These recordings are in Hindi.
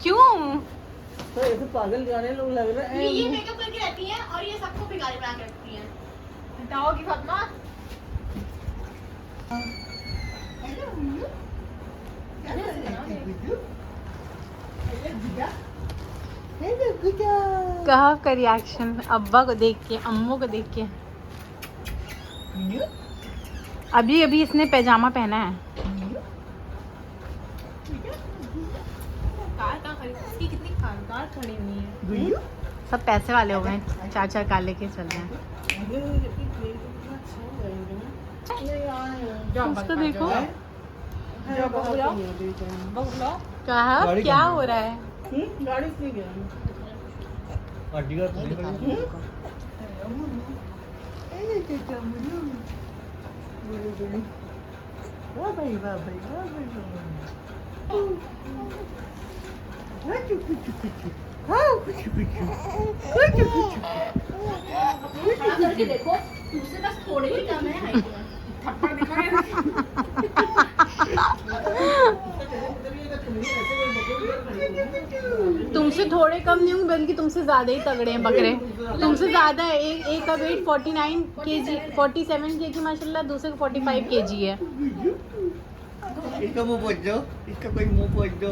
क्यों? तो ये तो पागल गाने लोग लग रहे हैं। ये मेकअप करके रहती हैं और ये सबको भिखारी बना के रखती हैं। हटाओगी फातिमा? कहा का रिएक्शन अब्बा को देख के, अम्मू को देख के। अभी अभी इसने पैजामा पहना है। कार खड़ी, इसकी कितनी कार खड़ी हुई है। सब पैसे वाले हो गए, 4 कार लेके चल रहे हैं। उसको देखो कहा क्या हो रहा है। गाड़ी से गया देखो तुमसे बस थोड़े ही कम है हाइट में। थप्पड़ दिखाए। तुमसे थोड़े कम नहीं होंगे बल्कि तुमसे ज्यादा ही तगड़े हैं बकरे। तुमसे ज्यादा है। एक का वेट 49 kg 47 kg माशाल्लाह, दूसरे का 45 kg है। इसका मुंह पोंछ दो, इसका कोई मुंह पोंछ दो।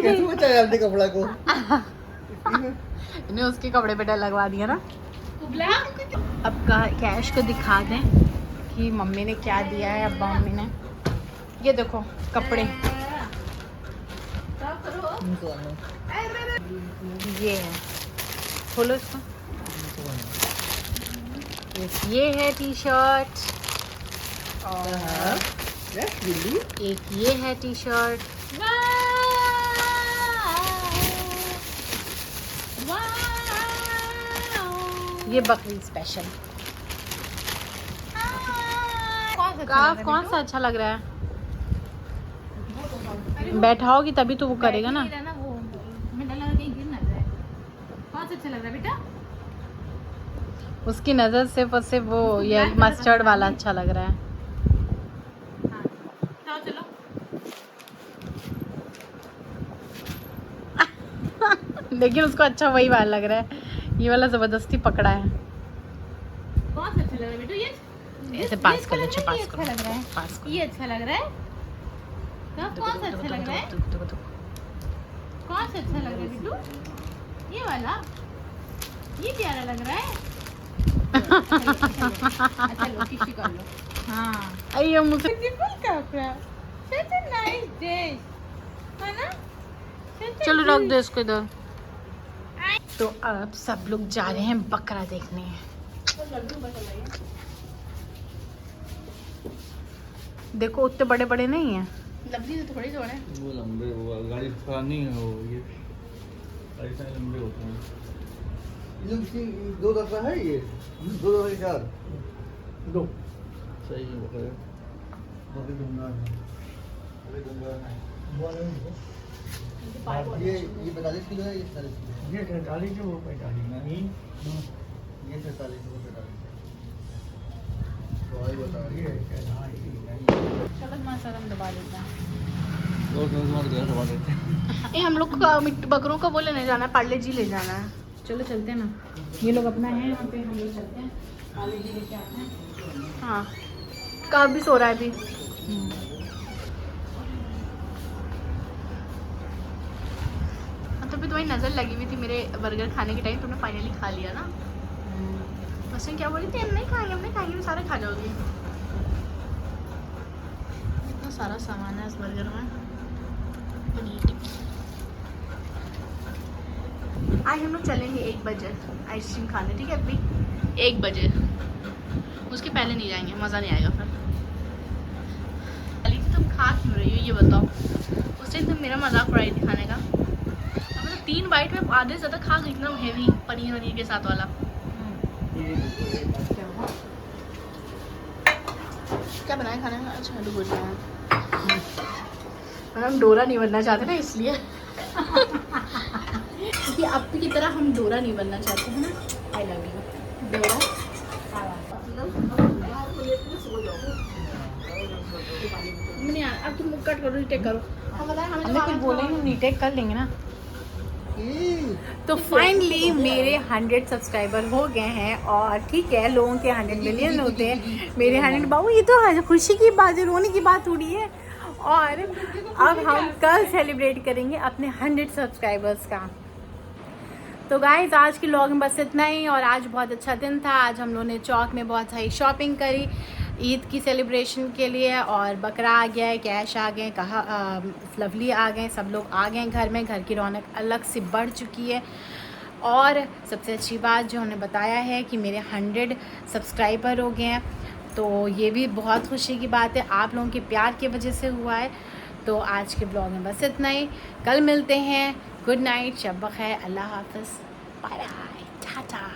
कैसे बचाया आपने कपड़ा को? इन्हें उसके कपड़े पे डर लगवा दिया ना। अब कैश को दिखा दें कि मम्मी ने क्या दिया है। अब्बा मम्मी ने ये देखो कपड़े, ये है, खोलो इसको। ये है टी शर्ट और एक ये है टी शर्ट। ये बकरीद स्पेशल। कौन सा अच्छा लग रहा है? बैठाओगी तभी तो वो करेगा ना। उसकी नजर सिर्फ और सिर्फ वो ये मस्टर्ड वाला अच्छा लग रहा है। चलो लेकिन उसको अच्छा वही वाला लग रहा है, ये वाला जबरदस्ती पकड़ा है। कौन सा अच्छा लग रहा है बेटू? ये ऐसे पास कर लो, पास अच्छा करो, लग रहा है। पास करो। ये अच्छा लग रहा है। कौन सा अच्छा लग रहा है? कौन सा अच्छा लग रहा है बिट्टू? ये वाला, ये प्यारा लग रहा है। अच्छा लो टिश्यू कर लो। हाँ अयो मुझे ब्यूटीफुल कपड़ा, सच अ नाइस ड्रेस, है ना? चलो रख दो इसको इधर। तो अब सब लोग जा रहे हैं बकरा देखने। देखो उतने बड़े बड़े नहीं है। लंबी तो थोड़ी जोड़ है। वो लंबे, वो गाड़ी पुरानी है, वो ये ऐसा लंबे होते हैं। ये 2 दफा है, ये 2 दफा 4 2 सही है। बकरे बकरे दूंगा है, बकरे दूंगा है। ये 45 किलो है, ये 40 किलो। ये 43 है, वो 45 नहीं, ये 43 वो 45। तो आई बता रही है क्या? हाँ चलो माशाल्लाह हम दबा देते हैं। ए हम लोग बकरों का वो लेने जाना है, पार्ले जी ले जाना है। चलो चलते हैं ना। ये लोग अपना है यहाँ पे, हम लोग चलते हैं पार्ले जी लेके आते हैं। हाँ कार भी सो रहा है अभी। तो भी तुम्हारी नज़र लगी हुई थी मेरे बर्गर खाने के टाइम, तुमने फाइनली खा लिया ना। वैसे क्या बोली थी? हम नहीं खाएंगे, हम नहीं खाएंगे, हम सारे खा जाओगी। इतना सारा सामान है इस बर्गर में। पनीर टिक्की। आज हम लोग चलेंगे 1 बजे आइसक्रीम खाने, ठीक है अभी? 1 बजे, उसके पहले नहीं जाएंगे, मज़ा नहीं आएगा फिर। अली तुम खा क्यों रही हो ये बताओ? उस टाइम तुम मेरा मजाक उड़ाई थी खाने का। मतलब 3 बाइट में आधे से ज़्यादा खा गई थी ना, हेवी पनीर वनीर के साथ वाला। क्या बनाए खाने में? अच्छा आलू भुजिया है। हम डोरा नहीं बनना चाहते ना इसलिए। क्योंकि आप की तरह हम डोरा नहीं बनना चाहते हैं ना। आई लव यू डोरा। अब तुम कट करो, टेक करो। हमने कुछ बोले नहीं, रीटेक कर लेंगे ना। तो फाइनली मेरे 100 सब्सक्राइबर हो गए हैं। और ठीक है, लोगों के 100 मिलियन होते हैं, मेरे 100 बाबू ये तो खुशी की बात है, रोने की बात थोड़ी है। और अब हम कल सेलिब्रेट करेंगे अपने 100 सब्सक्राइबर्स का। तो गाइज आज के व्लॉग में बस इतना ही। और आज बहुत अच्छा दिन था। आज हम लोगों ने चौक में बहुत सारी शॉपिंग करी ईद की सेलिब्रेशन के लिए। और बकरा आ गया है, कैश आ गए, कहा लवली आ गए, सब लोग आ गए घर में। घर की रौनक अलग से बढ़ चुकी है। और सबसे अच्छी बात जो हमने बताया है कि मेरे 100 सब्सक्राइबर हो गए हैं, तो ये भी बहुत खुशी की बात है, आप लोगों के प्यार की वजह से हुआ है। तो आज के ब्लॉग में बस इतना ही। कल मिलते हैं। गुड नाइट, शब बखैर, अल्लाह हाफ़िज़, बाय बाय, टाटा।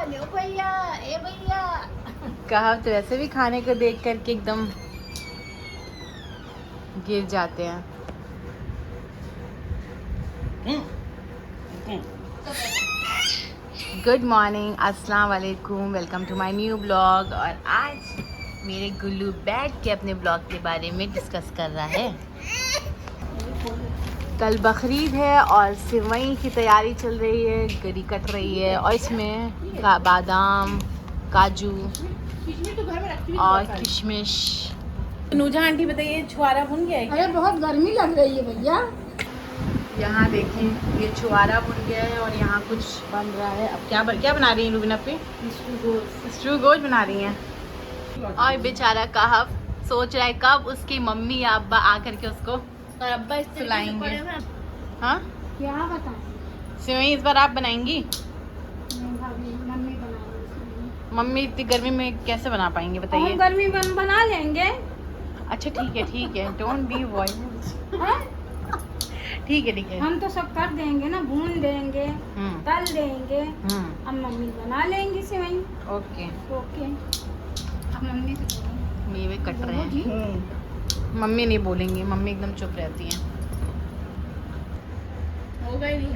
लो भैया, ए भैया। कहा तो ऐसे भी खाने को देख करके एकदम गिर जाते हैं। गुड मॉर्निंग, अस्सलाम वालेकुम, welcome to my new blog. और आज मेरे गुल्लू बैठ के अपने ब्लॉग के बारे में डिस्कस कर रहा है। कल बकरीद है और सेवई की तैयारी चल रही है, गरी कट रही है। और इसमें बादाम, काजू और किशमिश। नूजा आंटी बताइए, छुआरा भुन गया है? अरे बहुत गर्मी लग रही है भैया। यहाँ देखें, ये छुआरा भुन गया है और यहाँ कुछ बन रहा है। अब क्या बना रही हैं रूबीना पे? स्ट्रू गोश्त बना रही हैं। और बेचारा कहफ सोच रहा है कब उसकी मम्मी या अब्बा आकर के उसको और अब्बा सुलाएंगे। हाँ, क्या बताएं? सेवई इस बार आप बनाएंगी? मम्मी बनाएंगी। मम्मी इतनी गर्मी में कैसे बना पाएंगे बताइए? हम गर्मी बना लेंगे। अच्छा ठीक है, डोंट बी वॉयलेंट। ठीक है। हम तो सब कर देंगे ना, भून देंगे, तल देंगे। अब मम्मी बना लेंगी सेवई। ओके। अब मम्मी से बोलो। मेवे कट रहे हैं। मम्मी नहीं बोलेंगी, मम्मी एकदम चुप रहती हैं।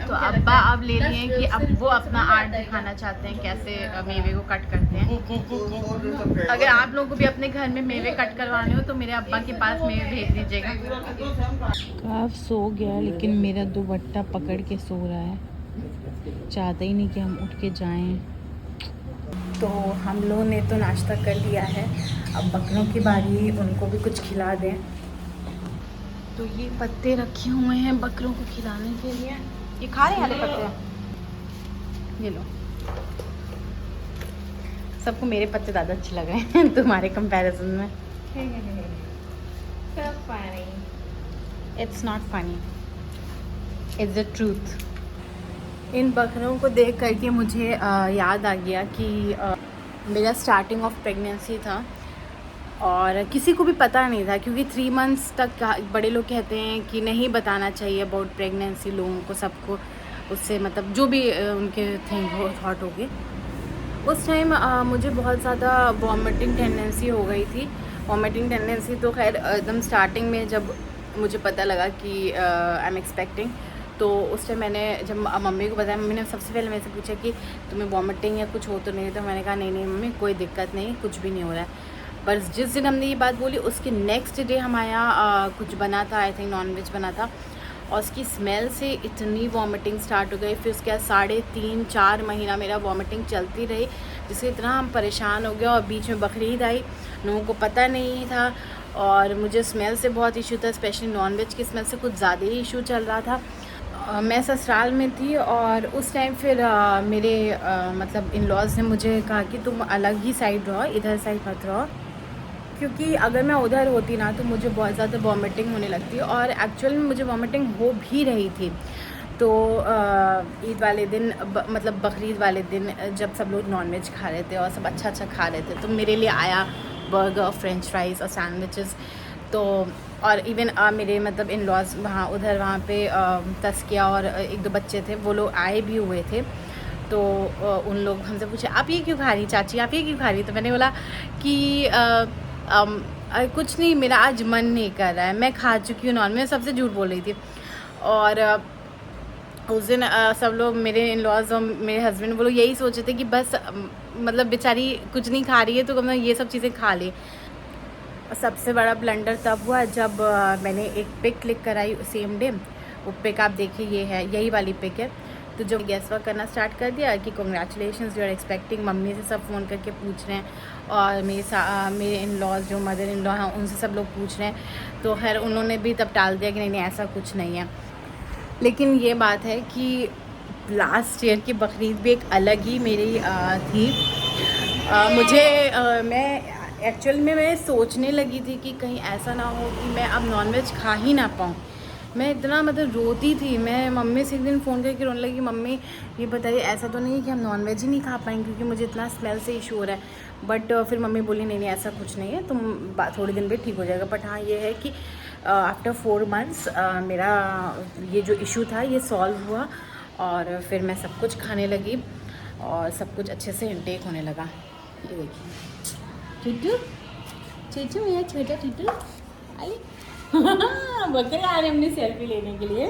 तो अब्बा अब ले लिए कि अब वो अपना आर्ट दिखाना चाहते हैं, कैसे मेवे को कट करते हैं। अगर आप लोगों को भी अपने घर में मेवे कट करवाने हो तो मेरे अब्बा के पास मेवे भेज दीजिएगा। काफ सो गया, लेकिन मेरा दुपट्टा पकड़ के सो रहा है, चाहता ही नहीं कि हम उठ के जाएं। तो हम लोगों ने तो नाश्ता कर लिया है, अब बकरों की बारी, उनको भी कुछ खिला दें। तो ये पत्ते रखे हुए हैं बकरों को खिलाने के लिए। ये खा रहे हैं हरे पत्ते, ये लो। सबको मेरे पत्ते ज़्यादा अच्छे लग रहे हैं तुम्हारे कंपैरिजन में। It's not funny, it's the truth. इन बकरों को देख करके मुझे याद आ गया कि मेरा स्टार्टिंग ऑफ प्रेगनेंसी था और किसी को भी पता नहीं था, क्योंकि 3 मंथ्स तक बड़े लोग कहते हैं कि नहीं बताना चाहिए अबाउट प्रेगनेंसी लोगों को, सबको, उससे मतलब जो भी उनके थिंक हो थॉट हो गए। उस टाइम मुझे बहुत ज़्यादा वॉमिटिंग टेंडेंसी हो गई थी। वॉमिटिंग टेंडेंसी तो खैर एकदम स्टार्टिंग में जब मुझे पता लगा कि आई एम एक्सपेक्टिंग, तो उस टाइम मैंने जब मम्मी को बताया, मम्मी ने सबसे पहले मेरे से पूछा कि तुम्हें वॉमिटिंग या कुछ हो तो नहीं? तो मैंने कहा नहीं मम्मी, कोई दिक्कत नहीं, कुछ भी नहीं हो रहा है। पर जिस दिन हमने ये बात बोली उसके नेक्स्ट डे हमारे यहाँ कुछ बना था, आई थिंक नॉनवेज बना था, और उसकी स्मेल से इतनी वॉमिटिंग स्टार्ट हो गई। फिर उसके बाद 3.5-4 महीना मेरा वॉमिटिंग चलती रही, जिससे इतना हम परेशान हो गए। और बीच में बकरीद आई, लोगों को पता नहीं था और मुझे स्मेल से बहुत इशू था, स्पेशली नॉनवेज की स्मेल से कुछ ज़्यादा ही इशू चल रहा था। मैं ससुराल में थी और उस टाइम फिर मेरे मतलब इन लॉज ने मुझे कहा कि तुम अलग ही साइड रहो, इधर साइड मत रहो, क्योंकि अगर मैं उधर होती ना तो मुझे बहुत ज़्यादा वॉमिटिंग होने लगती। और एक्चुअल में मुझे वॉमिटिंग हो भी रही थी। तो ईद वाले दिन मतलब बकरीद वाले दिन जब सब लोग नॉनवेज खा रहे थे और सब अच्छा खा रहे थे, तो मेरे लिए आया बर्गर, फ्रेंच फ्राइज़ और सैंडविचेस। तो और इवन मेरे मतलब इन लॉज वहाँ पे तस्किया और 1-2 बच्चे थे, वो लोग आए भी हुए थे। तो उन लोग हमसे पूछे आप ये क्यों खा रही चाची, आप ये क्यों खा रही? तो मैंने बोला कि कुछ नहीं, मेरा आज मन नहीं कर रहा है, मैं खा चुकी हूँ नॉन। मैं सबसे झूठ बोल रही थी। और उस दिन सब लोग मेरे इन लॉज और मेरे हस्बैंड वो लोग यही सोचे थे कि बस मतलब बेचारी कुछ नहीं खा रही है तो कम ये सब चीज़ें खा ले। सबसे बड़ा ब्लंडर तब हुआ जब मैंने एक पिक क्लिक कराई सेम डे। वो पिक आप देखिए, ये है, यही वाली पिक है। तो जब गैस वर्क करना स्टार्ट कर दिया कि congratulations you are expecting, mummy से सब फ़ोन करके पूछ रहे हैं और मेरे इन लॉज जो मदर इन लॉ हैं उनसे सब लोग पूछ रहे हैं। तो खैर उन्होंने भी तब टाल दिया कि नहीं नहीं ऐसा कुछ नहीं है। लेकिन ये बात है कि लास्ट ईयर की बकरीद भी एक अलग ही मेरी थी। मैं एक्चुअल में मैं सोचने लगी थी कि कहीं ऐसा ना हो कि मैं अब नॉनवेज खा ही ना पाऊँ। मैं इतना मतलब रोती थी। मैं मम्मी से एक दिन फ़ोन करके रोने लगी, मम्मी ये बताइए ऐसा तो नहीं है कि हम नॉनवेज ही नहीं खा पाएंगे क्योंकि मुझे इतना स्मेल से इशू हो रहा है। बट फिर मम्मी बोली नहीं नहीं ऐसा कुछ नहीं है, तुम थोड़े दिन में ठीक हो जाएगा। बट हाँ ये है कि आफ्टर 4 months मेरा ये जो इशू था ये सॉल्व हुआ और फिर मैं सब कुछ खाने लगी और सब कुछ अच्छे से इंटेक होने लगा। ये देखिए चुटू चुटू, मेरा छोटा चुटू आई बकरे आ रहे हैं अपनी सेल्फी लेने के लिए।